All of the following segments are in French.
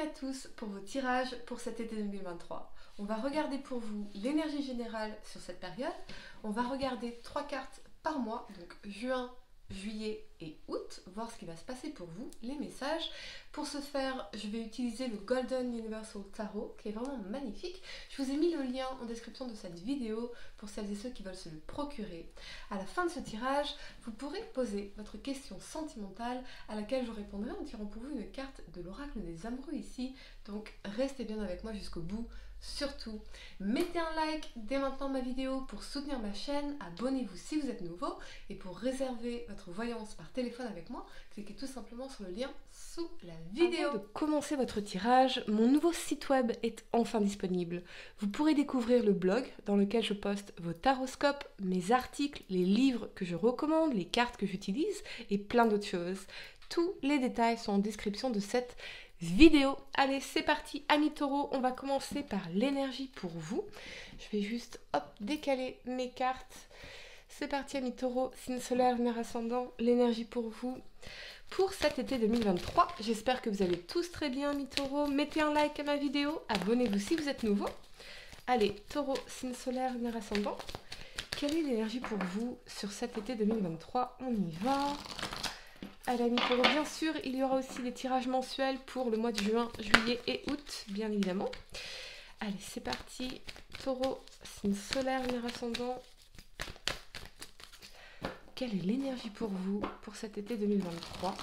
à tous pour vos tirages pour cet été 2023. On va regarder pour vous l'énergie générale sur cette période. On va regarder 3 cartes par mois, donc juin, juillet et août, voir ce qui va se passer pour vous, les messages. Pour ce faire, je vais utiliser le Golden Universal Tarot, qui est vraiment magnifique. Je vous ai mis le lien en description de cette vidéo pour celles et ceux qui veulent se le procurer. À la fin de ce tirage, vous pourrez poser votre question sentimentale à laquelle je répondrai en tirant pour vous une carte de l'oracle des amoureux ici. Donc restez bien avec moi jusqu'au bout. Surtout, mettez un like dès maintenant ma vidéo pour soutenir ma chaîne, abonnez-vous si vous êtes nouveau et pour réserver votre voyance par téléphone avec moi, cliquez tout simplement sur le lien sous la vidéo. Avant de commencer votre tirage, mon nouveau site web est enfin disponible. Vous pourrez découvrir le blog dans lequel je poste vos taroscopes, mes articles, les livres que je recommande, les cartes que j'utilise et plein d'autres choses. Tous les détails sont en description de cette vidéo. Allez, c'est parti, amis taureaux, on va commencer par l'énergie pour vous. Je vais juste, hop, décaler mes cartes. C'est parti, amis taureaux, signe solaire, lunaire ascendant, l'énergie pour vous pour cet été 2023. J'espère que vous allez tous très bien, amis taureaux. Mettez un like à ma vidéo, abonnez-vous si vous êtes nouveau. Allez, taureau, signe solaire, lunaire ascendant. Quelle est l'énergie pour vous sur cet été 2023? On y va. Allez, amis taureaux, bien sûr, il y aura aussi des tirages mensuels pour le mois de juin, juillet et août, bien évidemment. Allez, c'est parti. Taureau, signe solaire, lunaire ascendant. Quelle est l'énergie pour vous pour cet été 2023?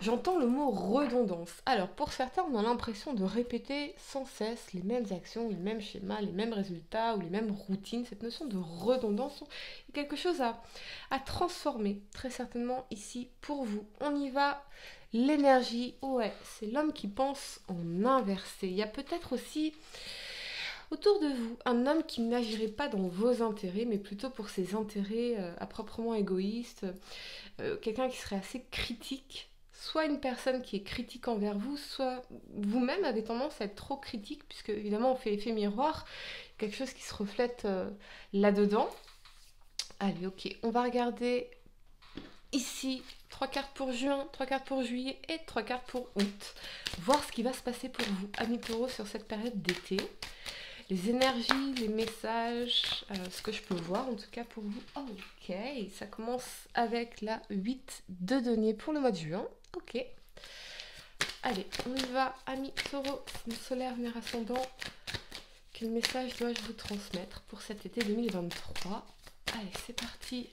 J'entends le mot redondance. Alors, pour certains, on a l'impression de répéter sans cesse les mêmes actions, les mêmes schémas, les mêmes résultats ou les mêmes routines. Cette notion de redondance est quelque chose à transformer, très certainement, ici, pour vous. On y va. L'énergie, ouais, c'est l'homme qui pense en inversé. Il y a peut-être aussi autour de vous un homme qui n'agirait pas dans vos intérêts, mais plutôt pour ses intérêts à proprement égoïstes. Quelqu'un qui serait assez critique. Soit une personne qui est critique envers vous, soit vous-même avez tendance à être trop critique, puisque évidemment on fait effet miroir, quelque chose qui se reflète là-dedans. Allez, ok, on va regarder ici 3 cartes pour juin, 3 cartes pour juillet et 3 cartes pour août. Voir ce qui va se passer pour vous, amis taureaux, sur cette période d'été. Les énergies, les messages, ce que je peux voir en tout cas pour vous. Ok, ça commence avec la 8 de denier pour le mois de juin. Ok. Allez, on y va, amis taureaux, signe solaire, lunaire ascendant. Quel message dois-je vous transmettre pour cet été 2023? Allez, c'est parti.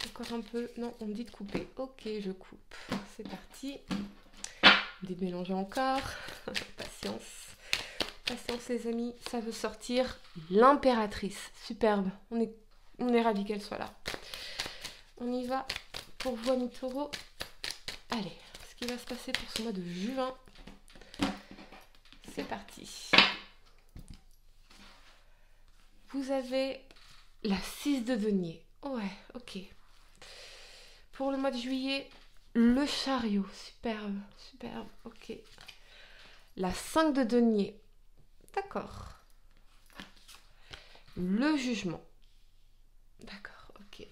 Encore un peu. Non, on me dit de couper. Ok, je coupe. C'est parti. On me dit de mélanger encore. Patience. Patience les amis, ça veut sortir l'impératrice. Superbe, on est ravis qu'elle soit là. On y va pour vous amis taureaux. Allez, ce qui va se passer pour ce mois de juin. C'est parti. Vous avez la 6 de denier. Ouais, ok. Pour le mois de juillet, le chariot. Superbe, superbe, ok. La 5 de denier. D'accord. Le jugement. D'accord, ok.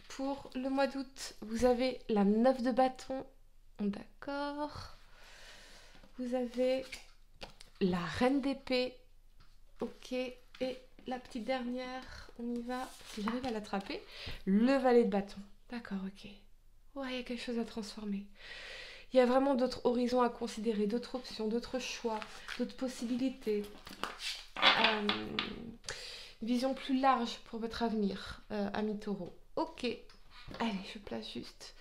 Pour le mois d'août, vous avez la 9 de bâton. D'accord. Vous avez la reine d'épée. Ok. Et la petite dernière, on y va, si j'arrive à l'attraper. Le valet de bâton. D'accord, ok. Ouais, il y a quelque chose à transformer. Il y a vraiment d'autres horizons à considérer, d'autres options, d'autres choix, d'autres possibilités. Une vision plus large pour votre avenir, amis taureaux. Ok, allez, je place juste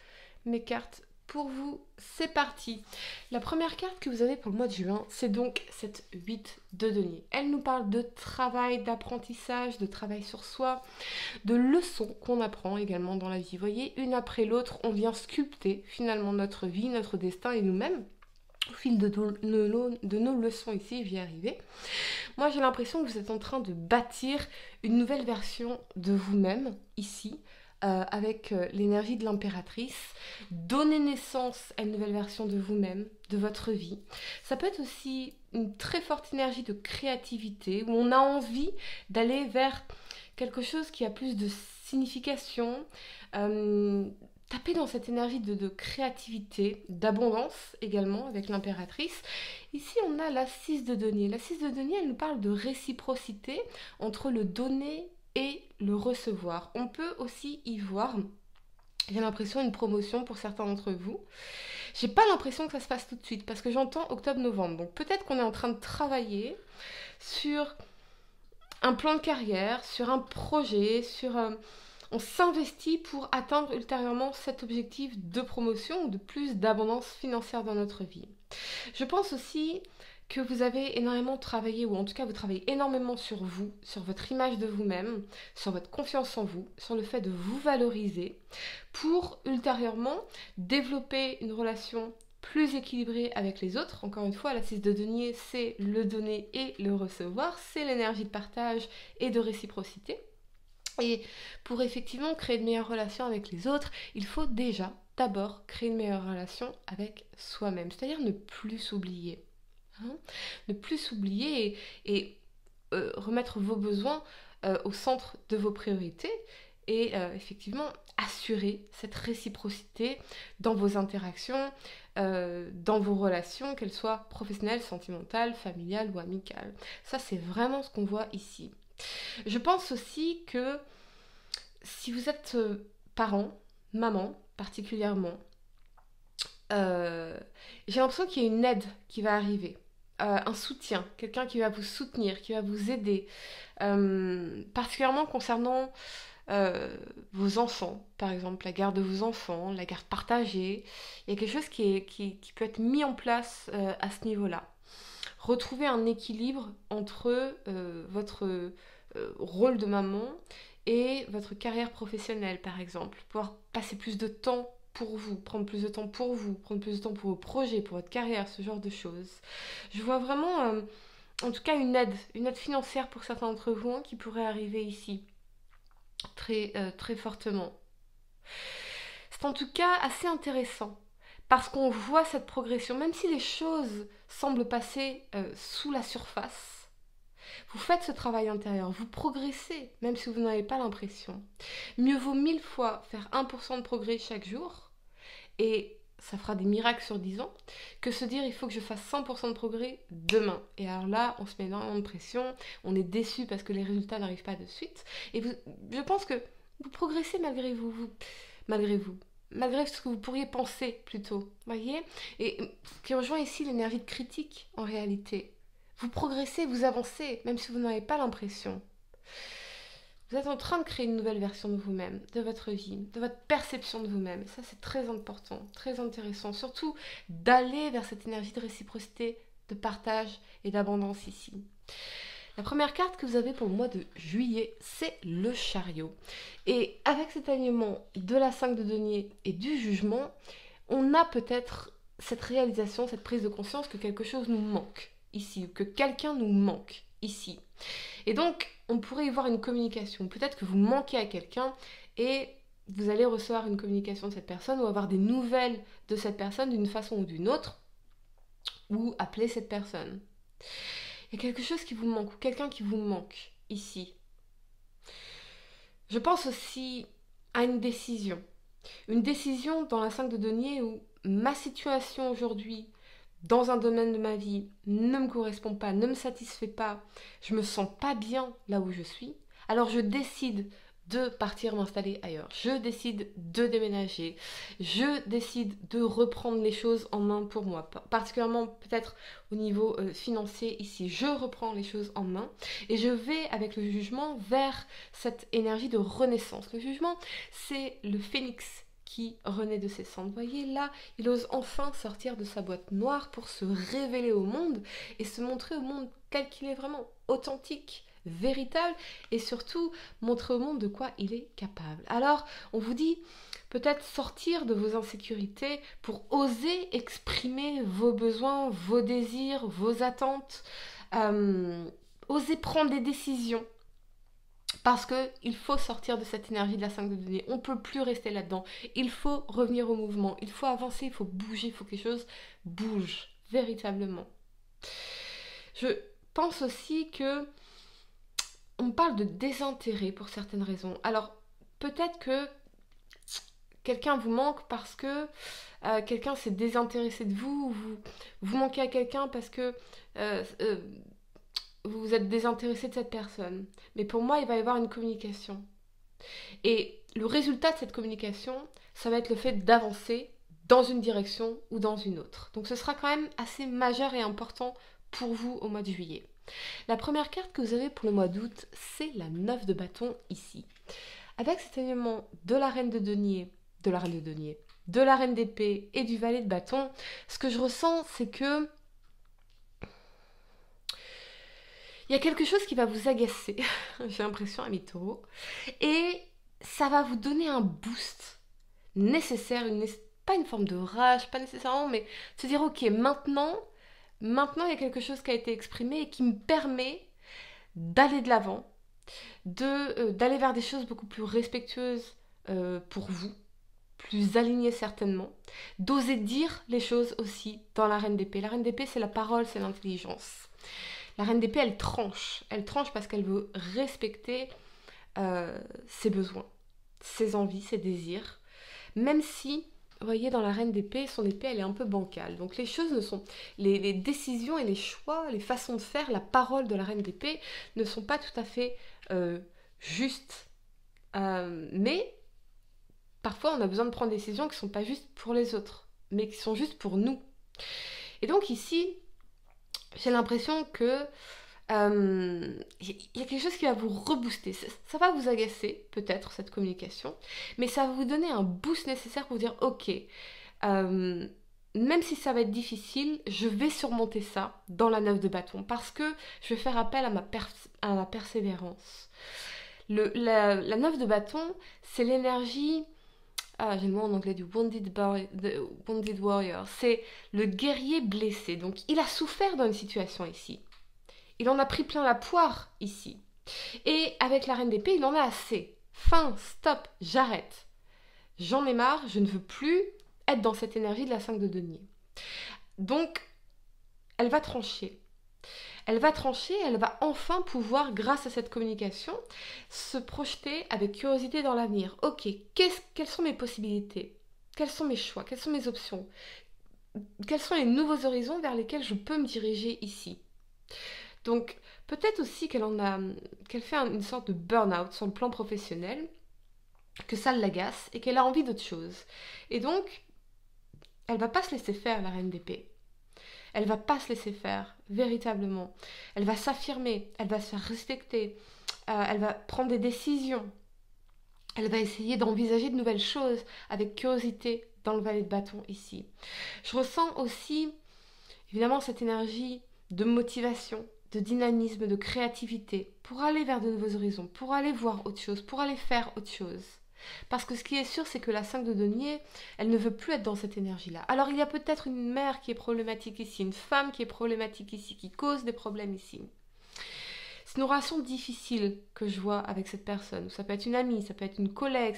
mes cartes pour vous. C'est parti. La première carte que vous avez pour le mois de juin, c'est donc cette 8 de denier. Elle nous parle de travail, d'apprentissage, de travail sur soi, de leçons qu'on apprend également dans la vie. Vous voyez, une après l'autre, on vient sculpter finalement notre vie, notre destin et nous-mêmes. Au fil de nos leçons ici, j'y vais arriver. Moi, j'ai l'impression que vous êtes en train de bâtir une nouvelle version de vous-même ici, avec l'énergie de l'impératrice, donner naissance à une nouvelle version de vous-même, de votre vie. Ça peut être aussi une très forte énergie de créativité, où on a envie d'aller vers quelque chose qui a plus de signification, taper dans cette énergie de créativité, d'abondance également avec l'impératrice. Ici, on a la 6 de denier. La 6 de denier, elle nous parle de réciprocité entre le donner et le recevoir. On peut aussi y voir, j'ai l'impression, une promotion pour certains d'entre vous. J'ai pas l'impression que ça se passe tout de suite parce que j'entends octobre-novembre. Donc peut-être qu'on est en train de travailler sur un plan de carrière, sur un projet, on s'investit pour atteindre ultérieurement cet objectif de promotion ou de plus d'abondance financière dans notre vie. Je pense aussi que vous avez énormément travaillé, ou en tout cas vous travaillez énormément sur vous, sur votre image de vous-même, sur votre confiance en vous, sur le fait de vous valoriser, pour ultérieurement développer une relation plus équilibrée avec les autres. Encore une fois, la 6 de denier, c'est le donner et le recevoir, c'est l'énergie de partage et de réciprocité. Et pour effectivement créer de meilleures relations avec les autres, il faut déjà d'abord créer une meilleure relation avec soi-même, c'est-à-dire ne plus s'oublier. Ne plus s'oublier et remettre vos besoins au centre de vos priorités et effectivement assurer cette réciprocité dans vos interactions, dans vos relations, qu'elles soient professionnelles, sentimentales, familiales ou amicales. Ça, c'est vraiment ce qu'on voit ici. Je pense aussi que si vous êtes parent, maman particulièrement, j'ai l'impression qu'il y a une aide qui va arriver. Un soutien, quelqu'un qui va vous soutenir, qui va vous aider, particulièrement concernant vos enfants, par exemple, la garde de vos enfants, la garde partagée. Il y a quelque chose qui peut être mis en place à ce niveau-là. Retrouver un équilibre entre votre rôle de maman et votre carrière professionnelle, par exemple. Pouvoir passer plus de temps pour vous, prendre plus de temps pour vous, prendre plus de temps pour vos projets, pour votre carrière, ce genre de choses. Je vois vraiment, en tout cas, une aide financière pour certains d'entre vous qui pourrait arriver ici, très, très fortement. C'est en tout cas assez intéressant, parce qu'on voit cette progression, même si les choses semblent passer sous la surface. Vous faites ce travail intérieur, vous progressez, même si vous n'en avez pas l'impression. Mieux vaut 1000 fois faire 1% de progrès chaque jour, et ça fera des miracles sur 10 ans, que se dire il faut que je fasse 100% de progrès demain. Et alors là, on se met énormément de pression, on est déçu parce que les résultats n'arrivent pas de suite. Et je pense que vous progressez malgré ce que vous pourriez penser plutôt, voyez. Et ce qui rejoint ici l'énergie de critique en réalité. Vous progressez, vous avancez, même si vous n'en avez pas l'impression. Vous êtes en train de créer une nouvelle version de vous-même, de votre vie, de votre perception de vous-même. Et ça, c'est très important, très intéressant. Surtout d'aller vers cette énergie de réciprocité, de partage et d'abondance ici. La première carte que vous avez pour le mois de juillet, c'est le chariot. Et avec cet alignement de la 5 de denier et du jugement, on a peut-être cette réalisation, cette prise de conscience que quelque chose nous manque ici, ou que quelqu'un nous manque ici. Et donc, on pourrait y voir une communication. Peut-être que vous manquez à quelqu'un et vous allez recevoir une communication de cette personne ou avoir des nouvelles de cette personne d'une façon ou d'une autre, ou appeler cette personne. Il y a quelque chose qui vous manque, ou quelqu'un qui vous manque ici. Je pense aussi à une décision. Une décision dans la 5 de denier où ma situation aujourd'hui, dans un domaine de ma vie, ne me correspond pas, ne me satisfait pas, je me sens pas bien là où je suis, alors je décide de partir m'installer ailleurs. Je décide de déménager. Je décide de reprendre les choses en main pour moi. Particulièrement peut-être au niveau financier ici. Je reprends les choses en main et je vais avec le jugement vers cette énergie de renaissance. Le jugement, c'est le phénix qui renaît de ses cendres. Vous voyez là, il ose enfin sortir de sa boîte noire pour se révéler au monde et se montrer au monde tel qu'il est vraiment, authentique, véritable et surtout montrer au monde de quoi il est capable. Alors, on vous dit peut-être sortir de vos insécurités pour oser exprimer vos besoins, vos désirs, vos attentes, oser prendre des décisions. Parce qu'il faut sortir de cette énergie de la 5 de denier. On ne peut plus rester là-dedans. Il faut revenir au mouvement. Il faut avancer, il faut bouger, il faut que les choses bougent véritablement. Je pense aussi que on parle de désintérêt pour certaines raisons. Alors, peut-être que quelqu'un vous manque parce que quelqu'un s'est désintéressé de vous, ou vous manquez à quelqu'un parce que vous êtes désintéressé de cette personne. Mais pour moi, il va y avoir une communication. Et le résultat de cette communication, ça va être le fait d'avancer dans une direction ou dans une autre. Donc ce sera quand même assez majeur et important pour vous au mois de juillet. La première carte que vous avez pour le mois d'août, c'est la 9 de bâton ici. Avec cet élément de la reine de denier, de la reine d'épée et du valet de bâton, ce que je ressens, c'est que il y a quelque chose qui va vous agacer, j'ai l'impression, à mes taureaux, et ça va vous donner un boost nécessaire, pas une forme de rage, pas nécessairement, mais se dire, ok, maintenant, il y a quelque chose qui a été exprimé et qui me permet d'aller de l'avant, d'aller vers des choses beaucoup plus respectueuses pour vous, plus alignées certainement, d'oser dire les choses aussi dans la reine d'épée. La reine d'épée, c'est la parole, c'est l'intelligence. La reine d'épée, elle tranche parce qu'elle veut respecter ses besoins, ses envies, ses désirs, même si, vous voyez, dans la reine d'épée, son épée, elle est un peu bancale. Donc les choses ne sont... Les décisions et les choix, les façons de faire, la parole de la reine d'épée ne sont pas tout à fait justes. Mais parfois, on a besoin de prendre des décisions qui ne sont pas justes pour les autres, mais qui sont justes pour nous. Et donc ici, j'ai l'impression que y a quelque chose qui va vous rebooster. Ça va vous agacer, peut-être, cette communication, mais ça va vous donner un boost nécessaire pour dire, ok, même si ça va être difficile, je vais surmonter ça dans la 9 de bâton, parce que je vais faire appel à ma persévérance. La 9 de bâton, c'est l'énergie... j'ai le mot en anglais du wounded warrior. C'est le guerrier blessé. Donc, il a souffert dans une situation ici. Il en a pris plein la poire ici. Et avec la reine d'épée, il en a assez. Fin, stop, j'arrête. J'en ai marre, je ne veux plus être dans cette énergie de la 5 de denier. Donc, elle va trancher. Elle va enfin pouvoir, grâce à cette communication, se projeter avec curiosité dans l'avenir. Ok, quelles sont mes possibilités? Qu'elles sont mes choix? Quelles sont mes options? Quels sont les nouveaux horizons vers lesquels je peux me diriger ici? Donc, peut-être aussi qu'elle fait une sorte de burn-out sur le plan professionnel, que ça l'agace et qu'elle a envie d'autre chose. Et donc, elle va pas se laisser faire, la reine d'épée. Elle va pas se laisser faire, véritablement. Elle va s'affirmer, elle va se faire respecter, elle va prendre des décisions. Elle va essayer d'envisager de nouvelles choses avec curiosité dans le valet de bâton ici. Je ressens aussi, évidemment, cette énergie de motivation, de dynamisme, de créativité pour aller vers de nouveaux horizons, pour aller voir autre chose, pour aller faire autre chose. Parce que ce qui est sûr, c'est que la 5 de denier, elle ne veut plus être dans cette énergie-là. Alors il y a peut-être une mère qui est problématique ici, une femme qui est problématique ici, qui cause des problèmes ici. C'est une relation difficile que je vois avec cette personne. Ça peut être une amie, ça peut être une collègue,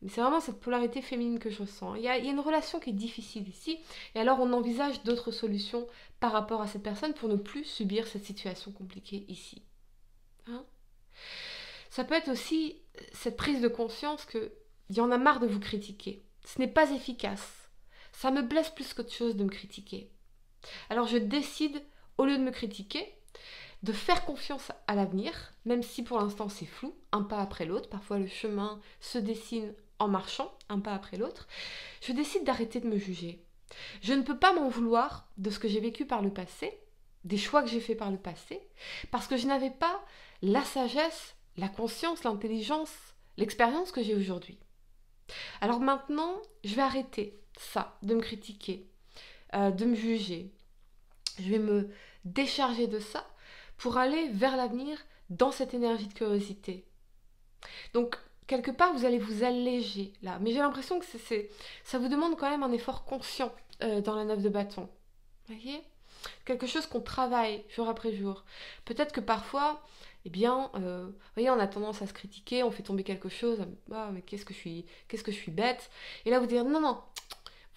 mais c'est vraiment cette polarité féminine que je ressens. Il y a une relation qui est difficile ici, et alors on envisage d'autres solutions par rapport à cette personne pour ne plus subir cette situation compliquée ici. Hein? Ça peut être aussi cette prise de conscience qu'il y en a marre de vous critiquer. Ce n'est pas efficace. Ça me blesse plus qu'autre chose de me critiquer. Alors je décide, au lieu de me critiquer, de faire confiance à l'avenir, même si pour l'instant c'est flou, un pas après l'autre. Parfois le chemin se dessine en marchant, un pas après l'autre. Je décide d'arrêter de me juger. Je ne peux pas m'en vouloir de ce que j'ai vécu par le passé, des choix que j'ai faits par le passé, parce que je n'avais pas la sagesse, la conscience, l'intelligence, l'expérience que j'ai aujourd'hui. Alors maintenant, je vais arrêter ça, de me critiquer, de me juger. Je vais me décharger de ça pour aller vers l'avenir dans cette énergie de curiosité. Donc, quelque part, vous allez vous alléger là. Mais j'ai l'impression que ça vous demande quand même un effort conscient dans la 9 de bâton. Vous voyez ? Quelque chose qu'on travaille jour après jour. Peut-être que parfois, eh bien, vous voyez, on a tendance à se critiquer, on fait tomber quelque chose, ah, mais qu'est-ce que je suis bête. Et là, vous dire non,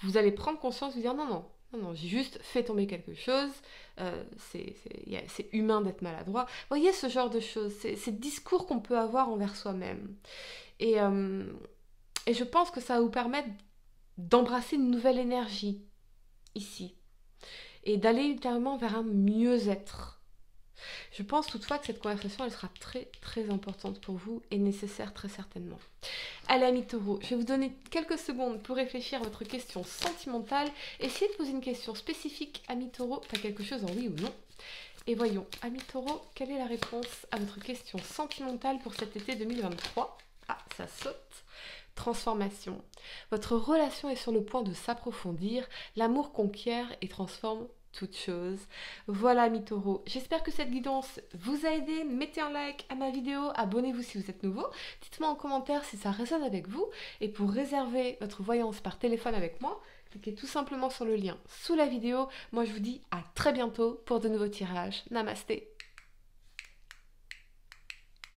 vous allez prendre conscience, vous dire non, j'ai juste fait tomber quelque chose, c'est humain d'être maladroit. Vous voyez ce genre de choses, ces discours qu'on peut avoir envers soi-même. Et Et je pense que ça va vous permettre d'embrasser une nouvelle énergie ici et d'aller littéralement vers un mieux-être. Je pense toutefois que cette conversation, elle sera très très importante pour vous et nécessaire très certainement. Allez, amis taureaux, je vais vous donner quelques secondes pour réfléchir à votre question sentimentale. Essayez de poser une question spécifique, amis taureaux, pas quelque chose en oui ou non. Et voyons, amis taureaux, quelle est la réponse à votre question sentimentale pour cet été 2023 ? Ah, ça saute. Transformation. Votre relation est sur le point de s'approfondir. L'amour conquiert et transforme toute chose. Voilà, amis taureaux. J'espère que cette guidance vous a aidé. Mettez un like à ma vidéo. Abonnez-vous si vous êtes nouveau. Dites-moi en commentaire si ça résonne avec vous. Et pour réserver votre voyance par téléphone avec moi, cliquez tout simplement sur le lien sous la vidéo. Moi, je vous dis à très bientôt pour de nouveaux tirages. Namasté.